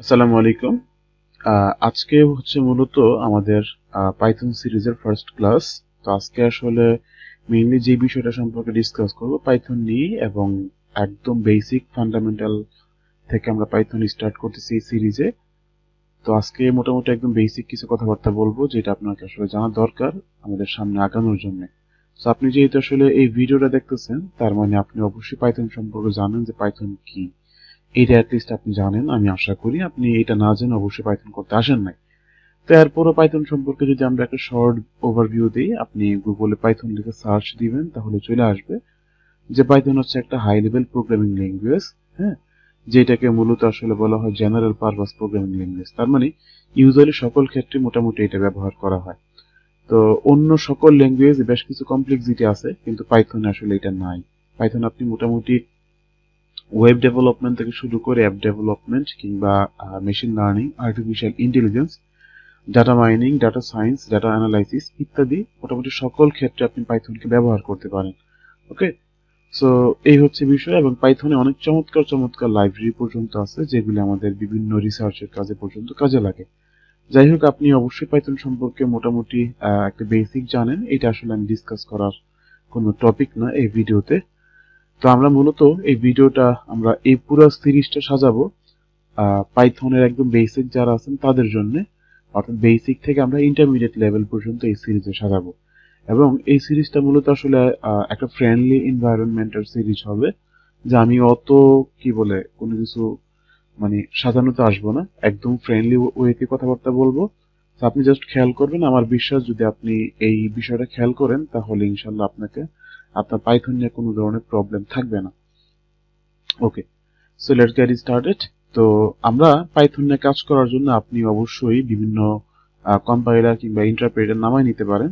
আসসালামু আলাইকুম। আজকে হচ্ছে মূলত আমাদের পাইথন সিরিজের ফার্স্ট ক্লাস। তো আজকে আসলে মেইনলি যে বিষয়টা সম্পর্কে ডিসকাস করব পাইথন নিয়ে, এবং একদম বেসিক ফান্ডামেন্টাল থেকে আমরা পাইথন স্টার্ট করতেছি এই সিরিজে। তো আজকে মোটামুটি একদম বেসিক কিছু কথাবার্তা বলবো যেটা আপনাকে আসলে জানা দরকার আমাদের সামনে আগানোর জন্য। তো আপনি যেহেতু আসলে এই ভিডিওটা দেখতেছেন, তার মানে আপনি অবশ্যই পাইথন সম্পর্কে জানেন যে পাইথন কি, এটা অ্যাটলিস্ট আপনি জানেন। আমি আশা করি আপনি এটা না জেনে অবশ্যই পাইথন করতে আসেন নাই। তো এরপরও পাইথন সম্পর্কে যদি আমরা একটা শর্ট ওভারভিউ দিই, আপনি গুগলে পাইথন লিখে সার্চ দিবেন তাহলে চলে আসবে যে পাইথন হচ্ছে একটা হাই লেভেল প্রোগ্রামিং ল্যাঙ্গুয়েজ। হ্যাঁ, যেটাকে মূলত আসলে বলা হয় জেনারেল পারপাস প্রোগ্রামিং ল্যাঙ্গুয়েজ। তার মানে ইউজুয়ালি সকল ক্ষেত্রে মোটামুটি এটা ব্যবহার করা হয়। তো অন্য সকল ল্যাঙ্গুয়েজ বেশ কিছু কমপ্লেক্সিটি আছে, কিন্তু পাইথনে আসলে এটা নাই। পাইথন আপনি মোটামুটি ওয়েব ডেভেলপমেন্ট থেকে শুরু করে অ্যাপ ডেভেলপমেন্ট কিংবা machine learning, artificial intelligence, data mining, data science, data analysis ইত্যাদি মোটামুটি সকল ক্ষেত্রে আপনি পাইথনকে ব্যবহার করতে পারেন। ওকে, সো এই হচ্ছে বিষয়। এবং পাইথনে অনেক চমৎকার চমৎকার লাইব্রেরি পর্যন্ত আছে যেগুলি আমাদের বিভিন্ন রিসার্চের কাজে পর্যন্ত কাজে লাগে। যাই হোক, আপনি অবশ্যই পাইথন সম্পর্কে মোটামুটি একটা বেসিক জানেন। এটা আসলে আমি ডিসকাস করার কোনো টপিক না এই ভিডিওতে। তো আমরা মূলত এই ভিডিওটা আমরা এই পুরো সিরিজটা সাজাবো পাইথনের একদম বেসিক যারা আছেন তাদের জন্য, অর্থাৎ বেসিক থেকে আমরা ইন্টারমিডিয়েট লেভেল পর্যন্ত এই সিরিজে সাজাবো। এবং এই সিরিজটা মূলত আসলে একটা ফ্রেন্ডলি এনভায়রনমেন্টের সিরিজ হবে, যে আমি অত কি বলে কোনো কিছু মানে সাজানোতে আসবো না, একদম ফ্রেন্ডলি ওয়েতে কথাবার্তা বলবো। তো আপনি জাস্ট খেয়াল করবেন, আমার বিশ্বাস যদি আপনি এই বিষয়টা খেয়াল করেন তাহলে ইনশাল্লাহ আপনাকে আপনার পাইথন নিয়ে কোনো ধরনের প্রবলেম থাকবে না। ওকে, সো লেটস গেট স্টার্টেড। তো আমরা পাইথন নিয়ে কাজ করার জন্য আপনি অবশ্যই বিভিন্ন কম্পাইলার কিংবা ইন্টারপ্রেটার নামায় নিতে পারেন।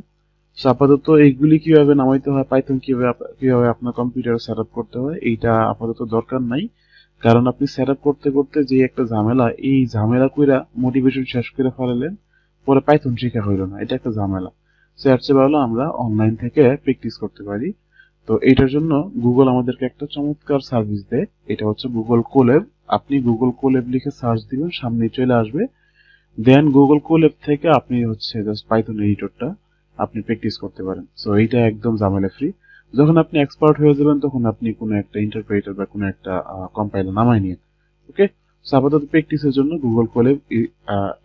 সো আপাতত এইগুলি কিভাবে নামাইতে হয়, পাইথন কিভাবে আপনার কম্পিউটারে সেট আপ করতে হয়, এইটা আপাতত দরকার নাই। কারণ আপনি সেট আপ করতে করতে যে একটা ঝামেলা, এই ঝামেলা কইরা মোটিভেশন শেষ করে ফেলালেন, পরে পাইথন শেখা হইল না, এটা একটা ঝামেলা। সো এর চেয়ে ভালো আমরা অনলাইন থেকে প্র্যাকটিস করতে পারি। তো এটার জন্য গুগল আমাদেরকে একটা চমৎকার সার্ভিস দেয়, এটা হচ্ছে গুগল কোল্যাব। আপনি গুগল কোল্যাব লিখে সার্চ দিবেন, সামনে চলে আসবে। দেন গুগল কোল্যাব থেকে আপনি হচ্ছে জাস্ট পাইথন এডিটরটা আপনি প্র্যাকটিস করতে পারেন। সো এইটা একদম ঝামেলা ফ্রি। যখন আপনি এক্সপার্ট হয়ে যাবেন তখন আপনি কোনো একটা ইন্টারপ্রেটার বা কোনো একটা কম্পাইলার নামায় নিন। ওকে, সো আপাতত প্র্যাকটিসের জন্য গুগল কোল্যাব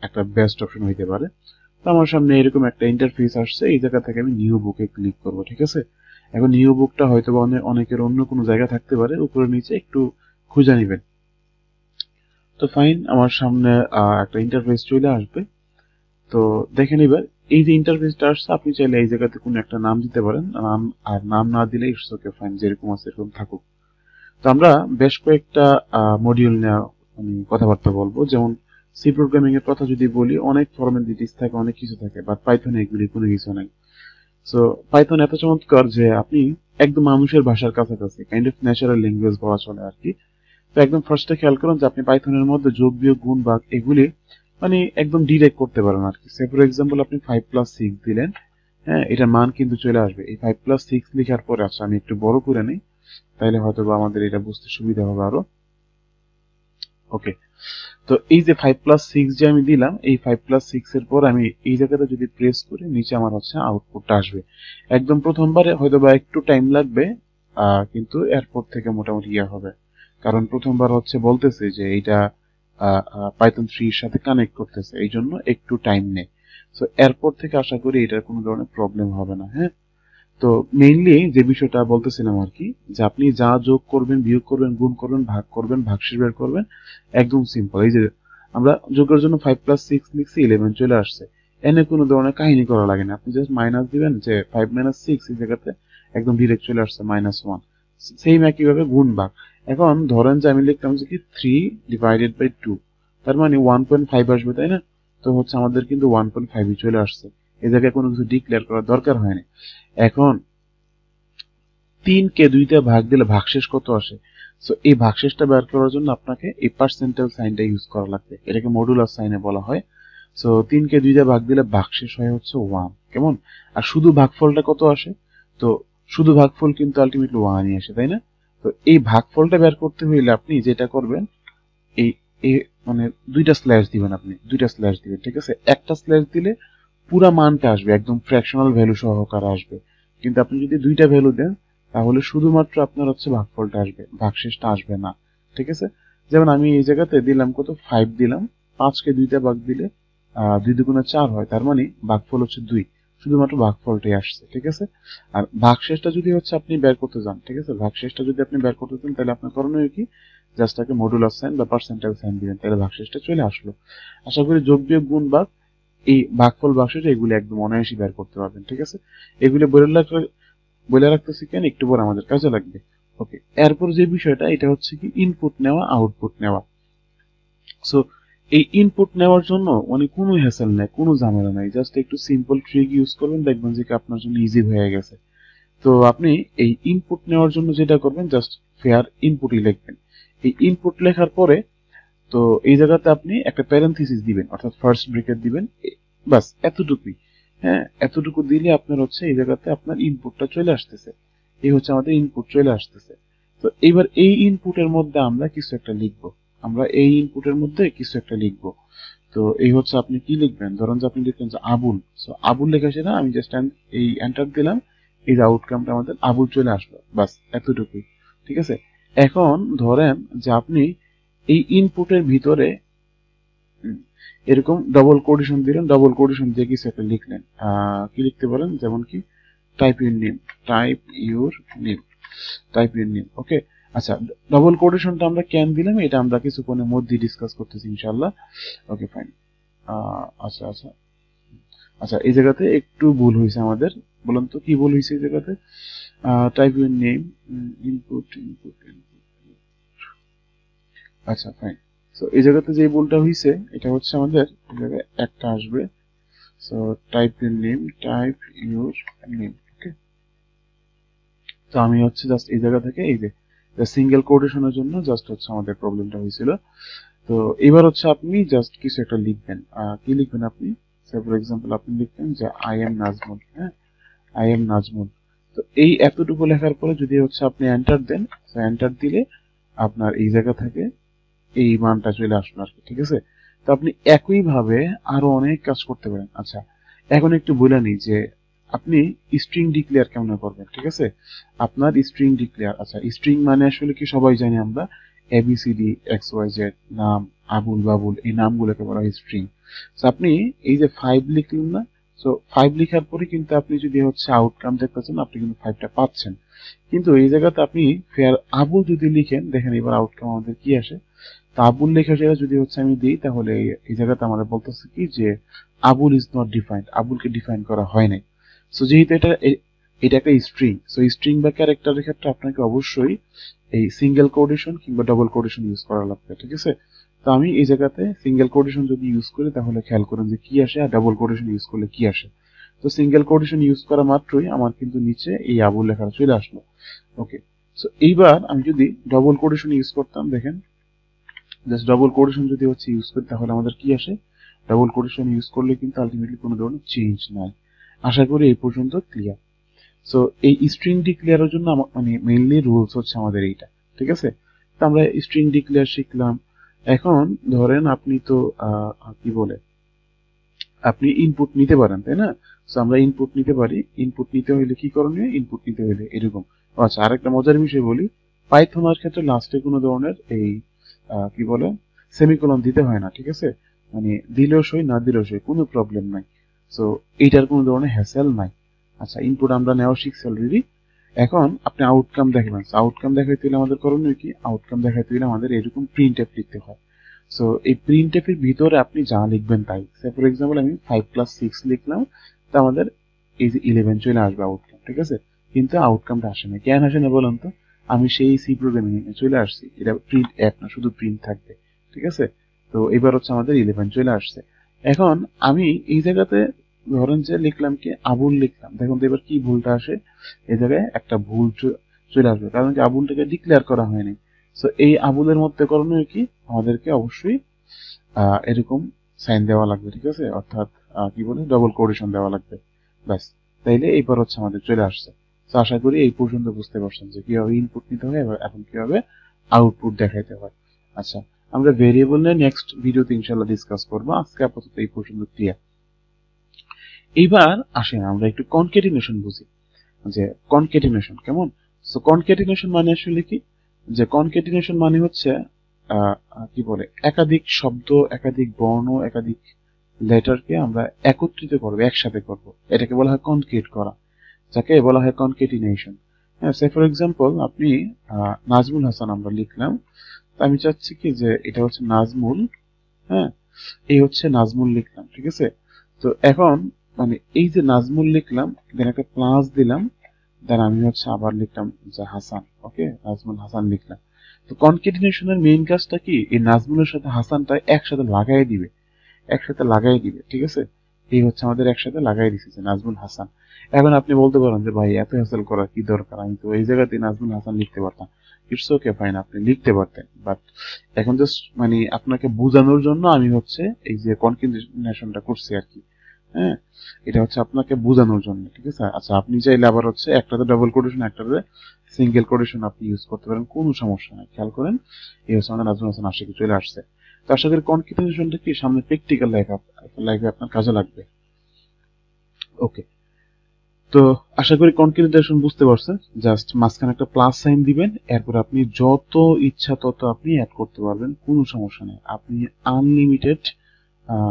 একটা বেস্ট অপশন হইতে পারে। তো আমার সামনে এরকম একটা ইন্টারফেস আসছে, এই জায়গা থেকে আমি নিউ বুকে ক্লিক করব। ঠিক আছে, এখন নিউ বুকটা হয়তো বা অনেকের অন্য কোনো জায়গা থাকতে পারে, উপরে নিচে একটু খুঁজে নিবেন। তো ফাইন, আমার সামনে একটা ইন্টারফেস চলে আসবে। তো দেখে নিবেন, এই যে ইন্টারফেসটা আসছে, আপনি চাইলে এই জায়গাতে কোনো একটা নাম দিতে পারেন, নাম আর নাম না দিলে ইটস ওকে ফাইন, যেরকম আছে এরকম থাকুক। তো আমরা বেশ কয়েকটা মডিউল নিয়ে মানে কথাবার্তা বলবো। যেমন সি প্রোগ্রামিং এর কথা যদি বলি, অনেক ফর্মালিটিস থাকে, অনেক কিছু থাকে, বাট পাইথনে এগুলি কোনো কিছু নাই। সো পাইথন এত চমৎকার যে আপনি একদম মানুষের ভাষার কাছাকাছি, কাইন্ড অফ ন্যাচারাল ল্যাঙ্গুয়েজ বলা চলে আর কি। তো একদম ফার্স্টে খেয়াল করুন যে আপনি পাইথনের মধ্যে যোগ বিয়োগ গুণ ভাগ এগুলি মানে একদম ডিরেক্ট করতে পারেন আর কি। সে ফর এক্সাম্পল আপনি 5+6 দিলেন, হ্যাঁ, এটার মান কিন্তু চলে আসবে। এই 5+6 লেখার পরে, আচ্ছা আমি একটু বড় করে নিই তাইলে হয়তো বা আমাদের এটা বুঝতে সুবিধা হবে আরো। ওকে, তো এই যে 5+6 যে আমি দিলাম, এই 5+6 এর পর আমি এই জায়গাটা যদি প্রেস করি, নিচে আমার হচ্ছে আউটপুটটা আসবে। একদম প্রথমবারে হয়তো বা একটু টাইম লাগবে, কিন্তু এরপর থেকে মোটামুটি ইয়ে হবে। কারণ প্রথমবার হচ্ছে বলতেছে যে এইটা পাইথন 3 এর সাথে কানেক্ট করতেছে, এই জন্য একটু টাইম নেয়। তো এরপর থেকে আশা করি এটার কোনো ধরনের প্রবলেম হবে না। হ্যাঁ, তো মেইনলি যে বিষয়টা বলতেছিলাম আর কি, যে আপনি যা যোগ করবেন, বিয়োগ করবেন, গুণ করবেন, ভাগ করবেন, ভাগশেষ বের করবেন, একদম সিম্পল। এই যে আমরা যোগের জন্য 5+6 লিখছি, 11 চলে আসছে। এনে কোনো ধরনের কাহিনী করা লাগে না, আপনি জাস্ট মাইনাস দিবেন, যে 5-6 এই জায়গাতে একদম ডিরেক্ট চলে আসছে -1। সেম একইভাবে গুণ ভাগ। এখন ধরেন যে আমি লিখলাম যে কি 3/2, তার মানে 1.5 আসবে, তাই না? তো হচ্ছে আমাদের কিন্তু 1.5 চলে আসছে, এই জায়গায় কোনো কিছু ডিক্লেয়ার করার দরকার হয়নি। এখন 3 কে 2 দিয়ে ভাগ দিলে ভাগশেষ কত আসে? সো এই ভাগশেষটা বের করার জন্য আপনাকে এই পার্সেন্টাইল সাইনটা ইউজ করা লাগবে, এটাকে মডুলাস সাইনে বলা হয়। সো 3 কে 2 দিয়ে ভাগ দিলে ভাগশেষ হয় হচ্ছে 1, কেমন? আর শুধু ভাগফলটা কত আসে? তো শুধু ভাগফল কিন্তু আলটিমেটলি 1 ই আসে, তাই না? তো এই ভাগফলটা বের করতে হইলে আপনি যেটা করবেন, এই এই মানে দুইটা স্ল্যাশ দিবেন, আপনি দুইটা স্ল্যাশ দিবেন, ঠিক আছে। একটা স্ল্যাশ দিলে পুরা মানটা আসবে, একদম ফ্র্যাকশনাল ভ্যালু সহকারে আসবে। কিন্তু আপনি যদি দুইটা ভ্যালু দেন তাহলে শুধুমাত্র আপনার হচ্ছে ভাগফলটা আসবে, ভাগশেষটা আসবে না, ঠিক আছে। যেমন আমি এই জায়গাতে দিলাম কত 5 দিলাম, 5কে দুইটা ভাগ দিলে 2 দুগুণে 4 হয়, তার মানে ভাগফল হচ্ছে 2, শুধুমাত্র ভাগফলটাই আসছে, ঠিক আছে। আর ভাগশেষটা যদি হচ্ছে আপনি বের করতে যান, ঠিক আছে, ভাগশেষটা যদি আপনি বের করতে চান তাহলে আপনার করণীয় কি, জাস্ট তাকে মডুলাস সাইন বা পার্সেন্টাইল সাইন দিবেন, তাহলে ভাগশেষটা চলে আসলো। আশা করি যোগ বিয়োগ গুণ ভাগ এই ভাগফল ভাগশেষ এগুলি একদম অনায়াসই বের করতে পারবেন, ঠিক আছে। এগুলি বলে রাখতেছি কেন, একটু পর আমাদের কাজে লাগবে। ওকে, এরপর যে বিষয়টা এটা হচ্ছে কি ইনপুট নেওয়া আউটপুট নেওয়া। সো এই ইনপুট নেওয়ার জন্য মানে কোনো হ্যাসেল নেই, কোনো ঝামেলা নাই, জাস্ট একটু সিম্পল ট্রিক ইউজ করবেন, দেখবেন যে আপনার জন্য ইজি হয়ে গেছে। তো আপনি এই ইনপুট নেওয়ার জন্য যেটা করবেন, জাস্ট ফেয়ার ইনপুটই লিখবেন। এই ইনপুট লেখার পরে তো এই জায়গাতে আপনি একটা প্যারেনথিসিস দিবেন, অর্থাৎ ফার্স্ট ব্র্যাকেট দিবেন, বাস এতটুকুই। হ্যাঁ, এতটুকু দিলে আপনার হচ্ছে এই জায়গাতে আপনার ইনপুটটা চলে আসতেছে, এই হচ্ছে আমাদের ইনপুট চলে আসতেছে। তো এবার এই ইনপুটের মধ্যে আমরা কিছু একটা লিখব, আমরা এই ইনপুটের মধ্যে কিছু একটা লিখব। তো এই হচ্ছে আপনি কি লিখবেন, ধরেন যে আপনি লিখলেন যে আবুল, সো আবুল লেখা সেটা আমি জাস্ট এই এন্টার দিলাম, এই যে আউটকামটা আমাদের আবুল চলে আসলো, বাস এতটুকুই, ঠিক আছে। এখন ধরেন যে আপনি এই ইনপুটের ভিতরে এরকম ডবল কোটেশন দিলেন, ডবল কোটেশন দিয়ে কিছু একটা লিখলেন, কি লিখতে পারেন, যেমন কি type your name, type your name, type your name, okay. আচ্ছা, ডবল কোটেশনটা আমরা কেন দিলাম এটা আমরা কিছুক্ষণের মধ্যে ডিসকাস করতেছি ইনশাআল্লাহ। Okay fine. আচ্ছা আচ্ছা আচ্ছা, এই জায়গাতে একটু ভুল হয়েছে আমাদের, বলুন তো কি ভুল হয়েছে এই জায়গাতে। Type your name, input input input, আচ্ছা ফাইন। সো এই জায়গাতে যে ভুলটা হয়েছে এটা হচ্ছে আমাদের এই জায়গায় একটা আসবে, so type your name, type your name, okay. তো আমি হচ্ছে জাস্ট এই জায়গা থেকে এই যে সিঙ্গেল কোটেশনের জন্য জাস্ট হচ্ছে আমাদের প্রবলেমটা হয়েছিল। তো এবার হচ্ছে আপনি জাস্ট কিছু একটা লিখবেন, কি লিখবেন আপনি, ফর এক্সাম্পল আপনি লিখবেন যে আই এম নাজমুল, হ্যাঁ, আই এম নাজমুল। তো এই এতটুকু লেখার পরে যদি হচ্ছে আপনি এন্টার দেন, এন্টার দিলে আপনার এই জায়গা থেকে এই মানটা চলে আসলো আর কি, ঠিক আছে। তো আপনি একই ভাবে আরো অনেক কাজ করতে পারেন। আচ্ছা, এখন একটু বলে নিই যে আপনি স্ট্রিং ডিক্লেয়ার কেমন করবেন, ঠিক আছে। আপনার স্ট্রিং ডিক্লেয়ার, আচ্ছা স্ট্রিং মানে আসলে কি সবাই জানি আমরা, এবিসিডি এক্স ওয়াই জেড, নাম, আবুল বাবুল, এই নামগুলোকে বলা হয় স্ট্রিং। তো আপনি এই যে 5 লিখলেন না, সো 5 লেখার পরে কিন্তু আপনি যদি হচ্ছে আউটকাম দেখতেছেন আপনি কিন্তু 5টা পাচ্ছেন। কিন্তু এই জায়গাতে আপনি ফেয়ার আবুল যদি লিখেন, দেখেন এবার আউটকাম আমাদের কি আসে। তো আবুল লেখা সেটা যদি হচ্ছে আমি দিই তাহলে এই জায়গাতে আমাদের বলতেছে কি যে আবুল ইজ নট ডিফাইন্ড, আবুলকে ডিফাইন করা হয় নাই। সো যেহেতু এটা একটা স্ট্রিং, সো স্ট্রিং বা ক্যারেক্টারের ক্ষেত্রে আপনাকে অবশ্যই এই সিঙ্গেল কোটেশন কিংবা ডবল কোটেশন ইউজ করা লাগবে, ঠিক আছে। তো আমি এই জায়গাতে সিঙ্গেল কোটেশন যদি ইউজ করি তাহলে খেয়াল করেন যে কি আসে, আর ডাবল কোটেশন ইউজ করলে কি আসে। তো সিঙ্গেল কোটেশন ইউজ করা মাত্রই আমার কিন্তু নিচে এই আবুল লেখাটা চলে আসলো, ওকে। সো এইবার আমি যদি ডবল কোটেশন ইউজ করতাম, দেখেন জাস্ট ডবল কোটেশন যদি হচ্ছে ইউজ করি তাহলে আমাদের কি আসে, ডাবল কোটেশন ইউজ করলে কিন্তু আলটিমেটলি কোনো ধরনের চেঞ্জ নাই। আশা করি এই পর্যন্ত ক্লিয়ার। সো এই স্ট্রিং ডিক্লেয়ারের জন্য মানে মেইনলি রুলস হচ্ছে আমাদের এইটা, ঠিক আছে। তো আমরা স্ট্রিং ডিক্লেয়ার শিখলাম। এখন ধরেন আপনি তো কি বলে আপনি ইনপুট নিতে পারেন, তাই না। সো আমরা ইনপুট নিতে পারি, ইনপুট নিতে হলে কি করণীয়, ইনপুট নিতে হলে এরকম। আচ্ছা, আরেকটা মজার বিষয় বলি, পাইথনের ক্ষেত্রে লাস্টে কোনো ধরনের এই কি বলে সেমিকোলন দিতে হয় না, ঠিক আছে। মানে দিলেও সই না দিলেও সই, কোনো প্রবলেম নাই। সো এইটার কোনো ধরনের হ্যাসেল নাই। আচ্ছা, ইনপুট আমরা নেওয়া শিখছি অলরেডি। এখন আপনি আউটকাম দেখাবেন, আউটকাম দেখাইতে হলে আমাদের করণীয় কি, আউটকাম দেখাইতে হলে আমাদের এরকম প্রিন্ট এফ লিখতে হয়। সো এই প্রিন্ট এফ এর ভিতরে আপনি যা লিখবেন তাই, ফর এক্সাম্পল আমি 5+6 লিখলাম, তো আমাদের এই যে 11 চলে আসবে আউটকাম, ঠিক আছে। কিন্তু আউটকামটা আসে না, কেন আসে না বলুন তো, আমি সেই সি প্রোগ্রামিং এ চলে আসছি, এটা প্রিন্ট এফ না, শুধু প্রিন্ট থাকবে, ঠিক আছে। তো এবার হচ্ছে আমাদের 11 চলে আসছে। এখন আমি এই জায়গাতে ধরেন যে লিখলাম কি আবুল লিখলাম, দেখুন তো এবার কি ভুলটা আসে, এই জায়গায় একটা ভুল চলে আসবে, কারণ কি আবুলটাকে ডিক্লেয়ার করা হয়নি। সো এই আবুলের মধ্যে করণীয় কি, আমাদেরকে অবশ্যই এরকম সাইন দেওয়া লাগবে, ঠিক আছে, অর্থাৎ কি বলে ডবল কোটেশন দেওয়া লাগবে, ব্যাস। তাইলে এইবার হচ্ছে আমাদের চলে আসছে। তো আশা করি এই পর্যন্ত বুঝতে পারছেন যে কিভাবে ইনপুট নিতে হয় এবং কিভাবে আউটপুট দেখাইতে হয়। আচ্ছা, আমরা ভেরিয়েবল নিয়ে নেক্সট ভিডিওতে ইনশাআল্লাহ ডিসকাস করবো। আজকে আপাতত এই পর্যন্ত ক্লিয়ার। এইবার আসেন আমরা একটু কনক্যাটিনেশন বুঝি, যে কনক্যাটিনেশন কেমন। সো কনক্যাটিনেশন মানে আসলে কি, যে কনক্যাটিনেশন মানে হচ্ছে কি বলে, একাধিক শব্দ, একাধিক বর্ণ, একাধিক লেটারকে আমরা একত্রিত করবো, একসাথে করব, এটাকে বলা হয় কনক্যাট করা, যাকে বলা হয় কনক্যাটিনেশন। হ্যাঁ, সে ফর এক্সাম্পল আপনি নাজমুল হাসান আমরা লিখলাম, আমি চাচ্ছি কি যে এটা হচ্ছে নাজমুল, হ্যাঁ এই হচ্ছে নাজমুল লিখলাম, ঠিক আছে। তো এখন মানে এই যে নাজমুল লিখলাম, দেন একটা প্লাস দিলাম, দেন আমি হচ্ছে আবার লিখলাম যে হাসান, ওকে নাজমুল হাসান লিখলাম। তো কনক্যাটিনেশনের মেইন কাজটা কি, এই নাজমুলের সাথে হাসানটা একসাথে লাগাই দিবে, একসাথে লাগাই দিবে, ঠিক আছে। এই হচ্ছে আমাদের একসাথে লাগাই দিছে যে নাজমুল হাসান। এখন আপনি বলতে পারেন যে ভাই এত হ্যাসেল করার কি দরকার, আমি তো এই জায়গাতে নাজমুল হাসান লিখতে পারতাম। ইটস ওকে ফাইন, আপনি লিখতে পারতেন, বাট এখন জাস্ট মানে আপনাকে বোঝানোর জন্য আমি হচ্ছে এই যে কনক্যাটিনেশনটা করছি আর কি। হ্যাঁ, এটা হচ্ছে আপনাকে বোঝানোর জন্য, ঠিক আছে। আচ্ছা, আপনি চাইলে আবার হচ্ছে একটাতে ডাবল কোটেশন, একটাতে সিঙ্গেল কোটেশন আপনি ইউজ করতে পারেন, কোনো সমস্যা নাই। খেয়াল করেন, এই হচ্ছে আমাদের নাজমুল হাসান আশিকি চলে আসছে। তো আশা করি কনক্যাটিনেশনটা কি সামনে প্র্যাকটিক্যাল লাইফে আপনার কাজে লাগবে। ওকে, তো আশা করি কনক্যাটিনেশন বুঝতে পারছেন। জাস্ট মাঝখানে একটা প্লাস সাইন দিবেন, এরপর আপনি যত ইচ্ছা তত আপনি অ্যাড করতে পারবেন, কোনো সমস্যা নেই। আপনি আনলিমিটেড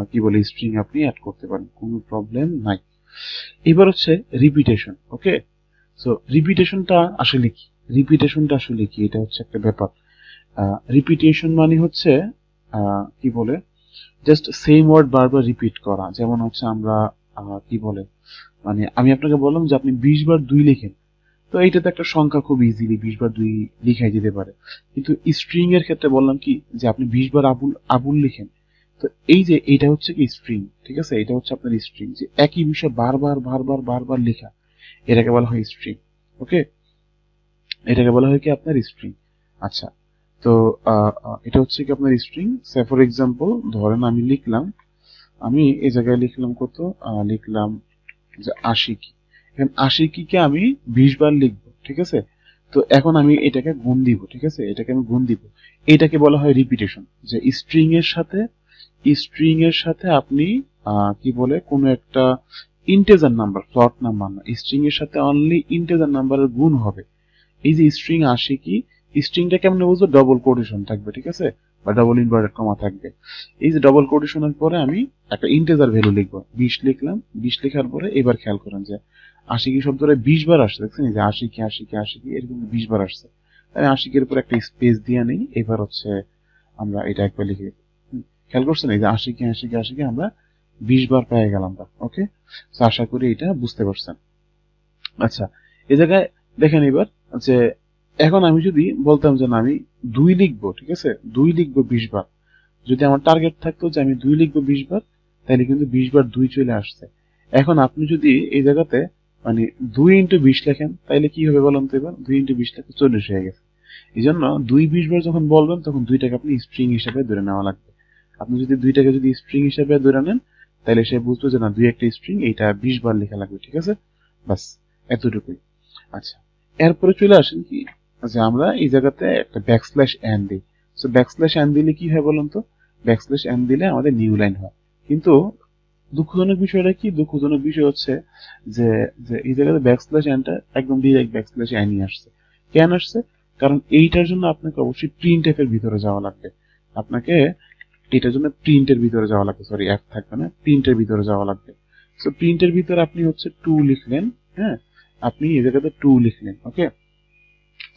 কি বলে স্ট্রিং আপনি অ্যাড করতে পারেন, কোনো প্রবলেম নাই। এবার হচ্ছে রিপিটেশন। ওকে, সো রিপিটেশনটা আসলে কি, রিপিটেশনটা আসলে কি, এটা হচ্ছে একটা ব্যাপার। রিপিটেশন মানে হচ্ছে কি বলে, জাস্ট সেম ওয়ার্ড বারবার রিপিট করা। যেমন হচ্ছে আমরা কি বলে, মানে আমি আপনাকে বললাম যে আপনি 20 বার 2 লিখেন, তো এইটা তো একটা সংখ্যা, খুব ইজিলি 20 বার 2 লিখাই যেতে পারে। কিন্তু স্ট্রিং এর ক্ষেত্রে বললাম কি, যে আপনি 20 বার আবুল আবুল লিখেন, তো এই যে এটা হচ্ছে কি স্ট্রিং, ঠিক আছে। এটা হচ্ছে আপনার স্ট্রিং, যে একই বিষয় বারবার বারবার বারবার লেখা, এটাকে বলা হয় স্ট্রিং। ওকে, এটাকে বলা হয় কি আপনার স্ট্রিং। আচ্ছা, তো এটা হচ্ছে কি আপনার স্ট্রিং। সে ফর এক্সাম্পল ধরেন আমি লিখলাম, আমি এই জায়গায় লিখলাম কত, লিখলাম যে আশিকি। এখন আশিকিকে আমি 20 বার লিখবো, ঠিক আছে। তো এখন আমি এটাকে গুণ দিব, ঠিক আছে, এটাকে আমি গুণ দিব। এটাকে বলা হয় রিপিটেশন, যে স্ট্রিং এর সাথে আপনি কি বলে কোন একটা ইন্টিজার নাম্বার, ফ্লট নাম্বার না, স্ট্রিং এর সাথে অনলি ইন্টিজার নাম্বারের গুণ হবে। এই যে স্ট্রিং আশিকি, স্ট্রিংটা কেমন বুঝবো, ডবল কোটেশন থাকবে, ঠিক আছে, বা ডবল ইনভার্টেড কমা থাকবে। এই যে ডবল কোটেশনের পরে আমি একটা ইন্টিজার ভ্যালু লিখবো, 20 লিখলাম। 20 লেখার পরে এবার খেয়াল করেন যে আশিকি শব্দটা 20 বার আসছে, দেখছেন এই যে আশিকি আশিকি আশিকি এরকম 20 বার আসছে। আমি আশিকের উপর একটা স্পেস দিয়ে নেই, এবার হচ্ছে আমরা এটা একবার লিখে, খেয়াল করছেন এই যে আশিকি আশিকি আশিকি আমরা 20 বার পেয়ে গেলাম। ওকে, তো আশা করি এটা বুঝতে পারছেন। আচ্ছা, এই জায়গায় দেখেন এবার, যে এখন আমি যদি বলতাম যে না আমি 2 লিখবো, ঠিক আছে, 2 লিখবো 20 বার, যদি আমার টার্গেট থাকতো যে আমি 2 লিখবো 20 বার, তাহলে কিন্তু 20 বার 2 চলে আসছে। এখন আপনি যদি এই জায়গাতে মানে 2 ইন্টু 20 লেখেন, তাহলে কি হবে বলুন তো, এবার 2 ইন্টু 20 লেখে 40 হয়ে গেছে। এই জন্য 2 20 বার যখন বলবেন, তখন 2টাকে আপনি স্ট্রিং হিসেবে ধরে নেওয়া লাগবে। আপনি যদি 2টাকে যদি স্ট্রিং হিসেবে ধরে নেন, তাহলে সে বুঝবে যে না 2 একটা স্ট্রিং, এইটা 20 বার লেখা লাগবে, ঠিক আছে, বাস এতটুকুই। আচ্ছা, এরপরে চলে আসেন কি, যে আমরা এই জায়গাতে একটা ব্যাকস্ল্যাশ এন দিই। সো ব্যাকস্ল্যাশ এন দিলে কি হয় বলুন তো, ব্যাকস্ল্যাশ এন দিলে আমাদের নিউ লাইন হয়। কিন্তু দুঃখজনক বিষয়টা কি, দুঃখজনক বিষয় হচ্ছে যে যে এই জায়গাতে ব্যাকস্ল্যাশ এনটা একদম ডিরেক্ট ব্যাকস্ল্যাশ এনই আসছে। কেন আসছে, কারণ এইটার জন্য আপনাকে অবশ্যই প্রিন্ট এফ এর ভিতরে যাওয়া লাগবে। আপনাকে এটার জন্য প্রিন্টের ভিতরে যাওয়া লাগবে, সরি এফ থাকবে না, প্রিন্টের ভিতরে যাওয়া লাগবে। সো প্রিন্টের ভিতরে আপনি হচ্ছে 2 লিখলেন, হ্যাঁ, আপনি এই জায়গাতে 2 লিখলেন। ওকে,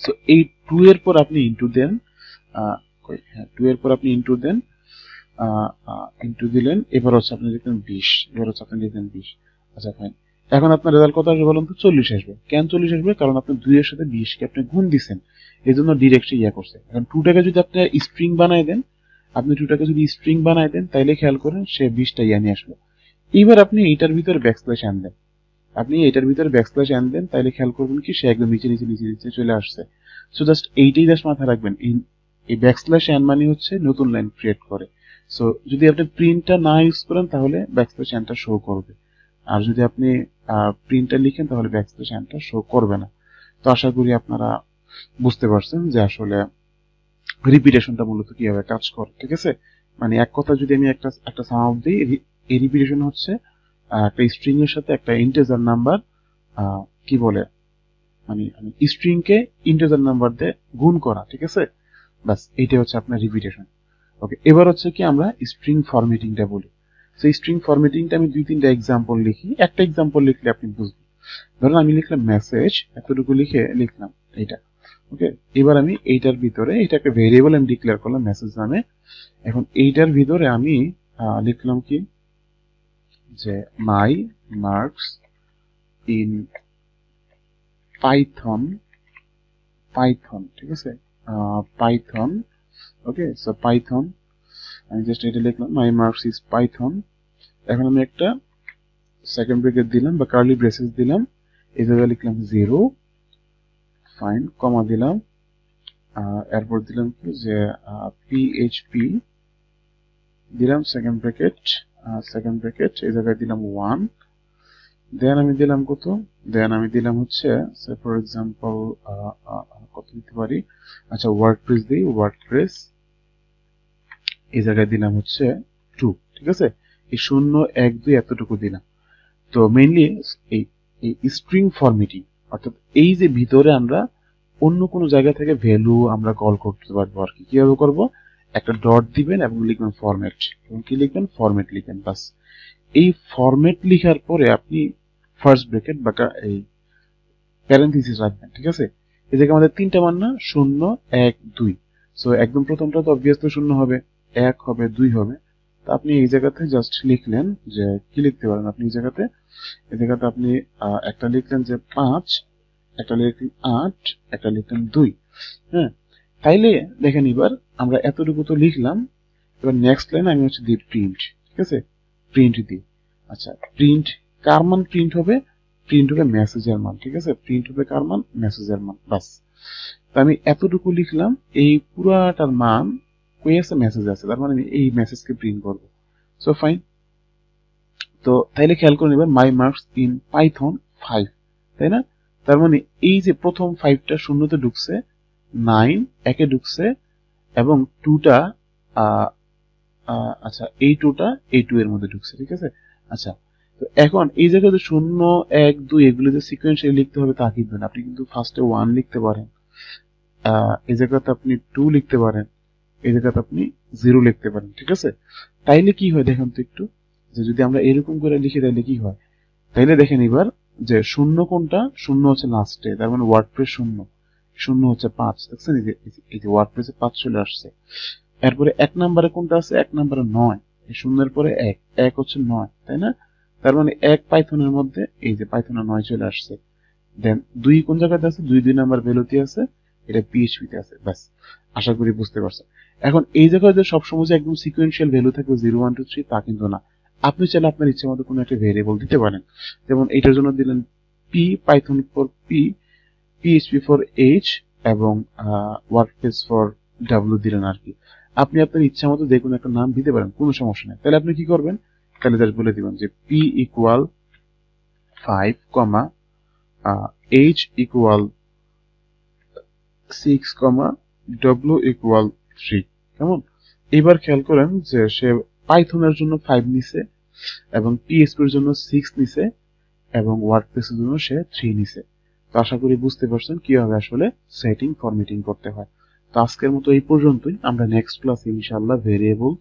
সো এই 2 এর পর আপনি ইনটু দেন, হ্যাঁ 2 এর পর আপনি ইনটু দেন, ইনটু দিলেন, এবার হচ্ছে আপনি লিখলেন 20, এবার হচ্ছে আপনি লিখলেন 20। আচ্ছা ফাইন, এখন আপনার রেজাল্ট কত আসবে বলুন তো, 40 আসবে। কেন 40 আসবে, কারণ আপনি 2 এর সাথে 20 কে আপনি গুণ দিচ্ছেন, এই জন্য ডিরেক্ট ইয়া করছে। এখন 2টাকে যদি আপনি স্ট্রিং বানাই দেন, আপনি 2টাকে যদি স্ট্রিং বানাই দেন, তাইলে খেয়াল করেন সে 20টা ইয়া নিয়ে আসলো। এবার আপনি এইটার ভিতরে ব্যাকস্ল্যাশ আন দেন, আপনি এটার ভিতরে ব্যাকস্ল্যাশ আন দেন, তাইলে খেয়াল করবেন কি সে একদম নিচে নিচে নিচে নিচে চলে আসছে। সো জাস্ট এইটাই জাস্ট মাথায় রাখবেন, এই ব্যাকস্ল্যাশ এন মানে হচ্ছে নতুন লাইন ক্রিয়েট করে। সো যদি আপনি প্রিন্টটা না ইউজ করেন, তাহলে ব্যাকস্ল্যাশ এনটা শো করবে, আর যদি আপনি প্রিন্টটা লিখেন, তাহলে ব্যাকস্ল্যাশ এনটা শো করবে না। তো আশা করি আপনারা বুঝতে পারছেন যে আসলে রিপিটেশনটা মূলত কিভাবে কাজ করে, ঠিক আছে? মানে এক কথা যদি আমি একটা সাম আপ দিই, এই রিপিটেশন হচ্ছে একটা স্ট্রিং এর সাথে একটা ইন্টিজার নাম্বার কি বলে মানে স্ট্রিং কে ইন্টিজার নাম্বার দিয়ে গুণ করা, ঠিক আছে? বাস এইটা হচ্ছে আপনার রিপিটেশন। ওকে, এবার হচ্ছে কি আমরা স্ট্রিং ফরম্যাটিংটা বলি। সো স্ট্রিং ফরম্যাটিংটা আমি 2-3টা এক্সাম্পল লিখি, একটা এক্সাম্পল লিখলে আপনি বুঝবেন। ধরুন আমি লিখলাম মেসেজ, এতটুকু লিখলাম এইটা। ওকে, এবার আমি এইটার ভিতরে এটাকে ভেরিয়েবল আমি ডিক্লেয়ার করলাম মেসেজ নামে। এখন এইটার ভিতরে আমি লিখলাম কি যে মাই মার্কস ইন পাইথন, ঠিক আছে? পাইথন, ওকে, সো পাইথন আমি জাস্ট এটা লিখলাম মাই মার্কস ইজ পাইথন। এখন আমি একটা সেকেন্ড ব্রেকেট দিলাম বা কার্লি ব্রেসেস দিলাম, এই জায়গায় লিখলাম 0, ফাইন, কমা দিলাম, এরপর দিলাম কি যে পিএইচপি দিলাম সেকেন্ড ব্রেকেট, এই জায়গায় দিলাম 1, দেন আমি দিলাম কত, দেন আমি দিলাম হচ্ছে ফর এক্সাম্পল কত দিতে পারি, আচ্ছা ওয়ার্ডপ্রেস দিই, ওয়ার্ডপ্রেস এই জায়গায় দিলাম হচ্ছে 2, ঠিক আছে? এই 0, 1, 2 এতটুকু দিলাম। তো মেইনলি এই স্ট্রিং ফরম্যাটিং, অর্থাৎ এই যে ভিতরে আমরা অন্য কোনো জায়গা থেকে ভ্যালু আমরা কল করতে পারবো আর কি। কিভাবে করবো, একটা ডট দিবেন এবং লিখবেন ফরম্যাট, এবং কি লিখবেন, ফরম্যাট লিখবেন, বাস। এই ফরম্যাট লিখার পরে আপনি ফার্স্ট ব্রেকেট বা এই প্যারেন্থেসিস রাখবেন, ঠিক আছে? এই জায়গায় আমাদের 3টা মান না, 0, 1, 2। সো একদম প্রথমটা তো অবভিয়াসলি 0 হবে, 1 হবে, 2 হবে। তো আপনি এই জায়গাতে জাস্ট লিখলেন যে কি লিখতে পারেন আপনি এই জায়গাতে আপনি একটা লিখলেন যে 5, একটা লিখলেন 8, একটা লিখলেন 2। হ্যাঁ, তাইলে দেখেন এবার আমরা এতটুকু তো লিখলাম। এবার নেক্সট লাইন আমি হচ্ছে দিই প্রিন্ট, ঠিক আছে? প্রিন্ট দিই, আচ্ছা প্রিন্ট কার মান প্রিন্ট হবে, মেসেজের মান, ঠিক আছে? প্রিন্ট হবে কার মান, মেসেজের মান, বাস। তো আমি এতটুকু লিখলাম, এই পুরাটার মান কই আছে, মেসেজ আছে, তার মানে আমি এই মেসেজকে প্রিন্ট করব। সো ফাইন, তো তাইলে খেয়াল করে নেবেন মাই মার্কস ইন পাইথন 5, তাই না? তার মানে এই যে প্রথম 5টা 0-তে ঢুকছে, 9 1-এ ঢুকছে, এবং 2টা আচ্ছা এই 2টা এই 2 এর মধ্যে ঢুকছে, ঠিক আছে? আচ্ছা, তো এখন এই জায়গায় 0, 1, 2 এগুলো যে সিকোয়েন্সিয়ালি লিখতে হবে তা কিন্তু না। আপনি কিন্তু ফার্স্টে 1 লিখতে পারেন, এই জায়গাতে আপনি 2 লিখতে পারেন, এই জায়গাতে আপনি 0 লিখতে পারেন, ঠিক আছে? তাইলে কি হয় দেখেন তো একটু, যে যদি আমরা এরকম করে লিখি তাইলে কি হয়। তাইলে দেখেন এবার যে 0 কোনটা, 0 হচ্ছে লাস্টে, তার মানে ওয়ার্ডপ্রেস 0 হচ্ছে 5, দেখছেন? এই যে ওয়ার্ডপ্রেসে 5 চলে আসছে। এরপরে 1 নম্বরে কোনটা আছে, 1 নম্বরে 9, এই 0-এর পরে 1 হচ্ছে 9, তাই না? তার মানে 1 পাইথনের মধ্যে এই যে পাইথনে 9 চলে আসছে। দেন 2 কোন জায়গাতে আছে, 2 নাম্বার ভ্যালুতে আছে, এটা পিএইচপি তে আছে, বাস। আশা করি বুঝতে পারছেন। এখন এই জায়গায় যে সবসময় যে একদম সিকোয়েন্সিয়াল ভ্যালু থাকবে 0 1 2 3 তা কিন্তু না। আপনি চাইলে আপনার ইচ্ছে মতো কোনো একটা ভেরিয়েবল দিতে পারেন। যেমন এটার জন্য দিলেন P, Python for P, PHP for H, এবং ওয়ার্ডপ্রেস ফর ডাব্লিউ দিলেন আর কি। আপনি আপনার ইচ্ছা মতো যে কোনো একটা নাম দিতে পারেন, কোনো সমস্যা নেই। তাহলে আপনি কি করবেন, তাহলে জাস্ট বলে দিবেন যে P equal 5, H equal 6, w equal 3, কেমন? এবার খেয়াল করেন যে সে পাইথনের জন্য 5 নিছে, এবং পিএইচপি এর জন্য 6 নিছে, এবং ওয়ার্ডপ্রেসের জন্য সে 3 নিছে। তো আশা করি বুঝতে পারছেন কিভাবে আসলে সেটিং ফরম্যাটিং করতে হয়। তো আজকের মতো এই পর্যন্তই। আমরা নেক্সট ক্লাসে ইনশাআল্লাহ ভেরিয়েবল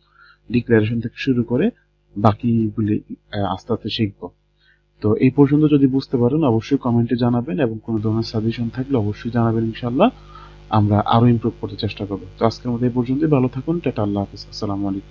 ডিক্লারেশন থেকে শুরু করে বাকিগুলি আস্তে আস্তে শিখব। তো এই পর্যন্ত যদি বুঝতে পারেন অবশ্যই কমেন্টে জানাবেন, এবং কোনো ধরনের সাজেশন থাকলে অবশ্যই জানাবেন, ইনশাআল্লাহ আমরা আরো ইমপ্রুভ করতে চেষ্টা করব। তো আজকের মতো এই পর্যন্তই। ভালো থাকুন, টাটা, আল্লাহ হাফেজ, আসসালামু আলাইকুম।